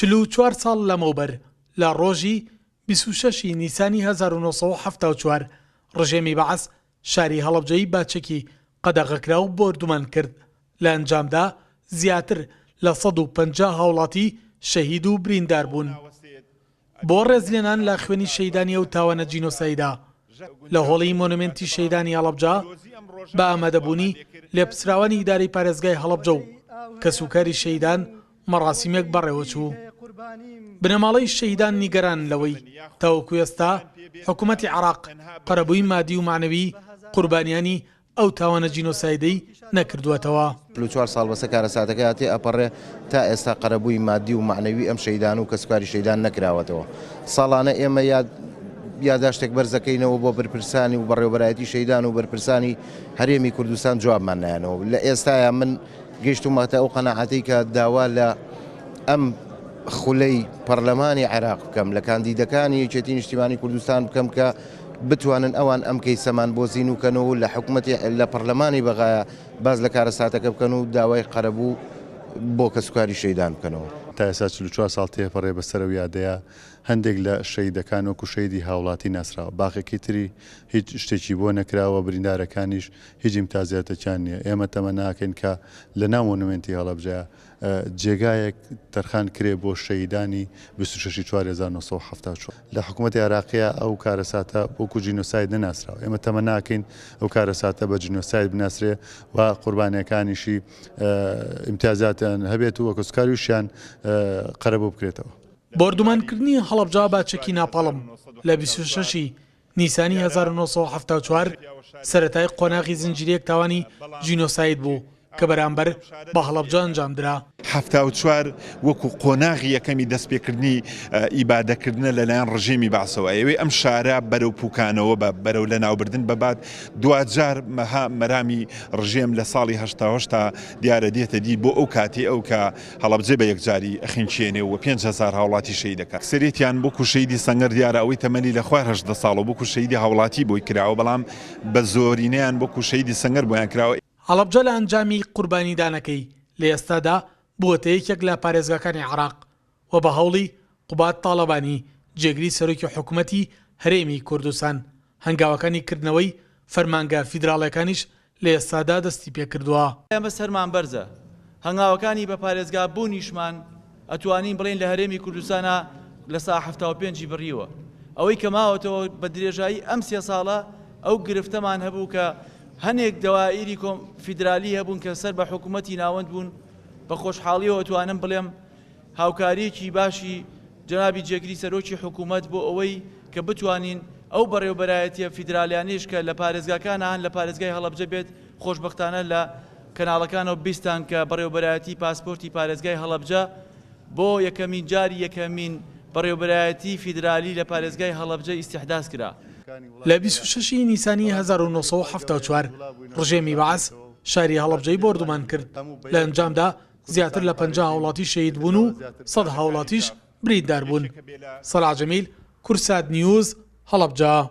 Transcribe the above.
44 ساڵ لەمەوبەر لە ڕۆژی 26 نیسانی 1974 ڕژێمی بەعەس شاری هەڵەبجەی باچەکی قەدەغەکراو بۆردومان کرد. لە ئەنجامدا زیاتر لە 150 هاوڵاتی شەهید و بریندار بوون. بۆ ڕێزلێنان لە خوێنی شەیدانی ئەو تاوانە جینۆسایدا لە هۆڵی مۆنومنتی شەیدانی هەڵەبجە بە ئامادەبوونی لێپسراوانی ئیدارەی پارێزگای هەڵەبجە و کەسوکاری شەیدان مەڕاسیمێک بەڕێوە چوو. بنەماڵەی شەیدان نیگەران لەوەی تاوەکو ئێستا حکوومەتی عێراق قەرەبووی مادی و معنەوی قوربانیانی ئەو تاوانە جینۆسایدەی نەکردووەتەوە. 4 ساڵ بەسە کارەساتەکە هاتێ ئەپەڕێ تا ئێستا قەرەبووی مادی و معنەوی ئەم شەیدان و کەسوکاری شەیدان نەکراوەتەوە. ساڵانە ئێمە یاداشتێک بەرزەکەینەوە بۆ بەرپرسانی و بەڕێوەبەرایەتی شەیدان و بەرپرسانی هەرێمی کوردستان جوابمان نایەنەوە. لە ئێستاە من گەیشتومەتە ئەو قەناعەتەی کە داوا لە ئەم خولەی پەرلەمانی عێراق بکەم لە کاندیدەکانی یەکێتی نیشتیمانی کوردستان بکەم کە بتوانن ئەوان ئەم کەیسەمان بۆ زیینوکەنەوە لە حکوومەتی لە پەرلەمانی بەغایە باز لە کارەساتەکە بکەن و داوای قەرەبوو بۆ کەسوکاری شەیدان بکەنەوە. تا ئێستا 44 ساڵ تێپەڕێ بەسەرەوە یادەیە هەندێک لە شەیدەکان وەکو شەیدی هاوڵاتی ناسراوە. باقێکی تری هیچ شتێکی بۆ نەکراوە، بریندارەکانیش هیچ ئیمتیازاتێکیان نییە. ئێمە تەمە ناکەین کە لە ناو مۆنومنتی هەڵەبجە جێگایەک تەرخان کرێ بۆ شەیدانی 26/4/1974 لە حکوومەتی عێراقیە ئەو کارەساتە وەکو جینۆساید نەناسراوە. ئێمە تەمە ناکەین ئەو کارەساتە بە جینۆساید بناسرێ و قوربانیەکانیشی ئیمتیازاتیان هەبێت و وەکو سکاریشیان قەرەبوو بکرێتەوە. بۆردومانکردنی هەڵەبجە باچەکی ناپەڵم لە 26 نیسانی 1974 سەرەتای قۆناغی زنجیرەیەک تاوانی جینۆساید بوو کە بەرامبەر بە هەڵەبجە ئەنجامدرا. 74 وەکو قۆناغی یەکەمی دەستپێکردنی ئیبادەکردنە لەلایەن ڕژێمی بەعسەوە. ئەوێ ئەم شارە بەرەو پوکانەوە بەرەو لە ناوبردن بەبات دوجار مەرامی ڕژێم لە ساڵی 1970 دیارە دێتە دی بۆ ئەو کاتی ئەو کە هەڵەبجە بە یەکجاری ئەخینچێنێ و 5000 هاوڵاتی شەید دەکات. سەرێتیان بۆکو شەیدی سەنگەر دیارە ئەوەی تەمەنی لە خوار 18 ساڵ و بۆکو شەیدی هاوڵاتی بۆی کراوە، بەڵام بە زۆرینەیان بۆکو شەیدی سەنگەر بۆیان کراوە. هەڵەبجە لە ئەنجامی قوربانیدانەکەی لە ئێستادا بووەتە یەکێک لە پارێزگاکانی عێراق و بە هەوڵی قوبات تاڵەبانی جێگری سەرۆکی حکوومەتی هەرێمی کوردستان هەنگاوەکانی کردنەوەی فەرمانگە فیدراڵیەکانیش لە ئێستادا دەستی پێکردووە. ئێمە سەرمان بەرزە هەنگاوەکانی بە پارێزگا بوونیشمان ئەتوانین بڵێن لە هەرێمی کوردستانە لە سا 75 بڕیوە. ئەوەی کە ماوەتەوە بە درێژایی ئەم 3 ساڵە ئەو گرفتەمان هەبوو کە هەنێک دەوائری فیدرالی هەبوون کە سەر بە حکوومەتی ناوەند بوون. بە خۆشحاڵیەوە ئەتوانم بڵێم هاوکاریەکی باشی جنابی جێگری سەرۆکی حکوومەت بۆ ئەوەی کە بتوانین ئەو بەڕێوەبەرایەتیە فیدرالیانیش کە لە پارێزگاکانە هەن لە پارێزگای هەڵەبجە بێت خۆشبەختانە لە کەناڵەکانەوە بیستان کە بەڕێوەبەرایەتی پاسپۆرتی پارێزگای هەڵەبجە بۆ یەکەمین جاری یەکەمین بەڕێوەبەرایەتی فیدرالی لە پارێزگای هەڵەبجە ئیستیحداز کرا. لە 26 نیسانی 1974 ڕژێمی بەعەس شاری هەڵەبجەی بۆردومان کرد. لە ئەنجامدا زیاتر لە 50 هاوڵاتی شەهید بوون و 100 هاوڵاتیش بریندار بوون. سەلاح جەمیل، کورسات نیوز، هەڵەبجە.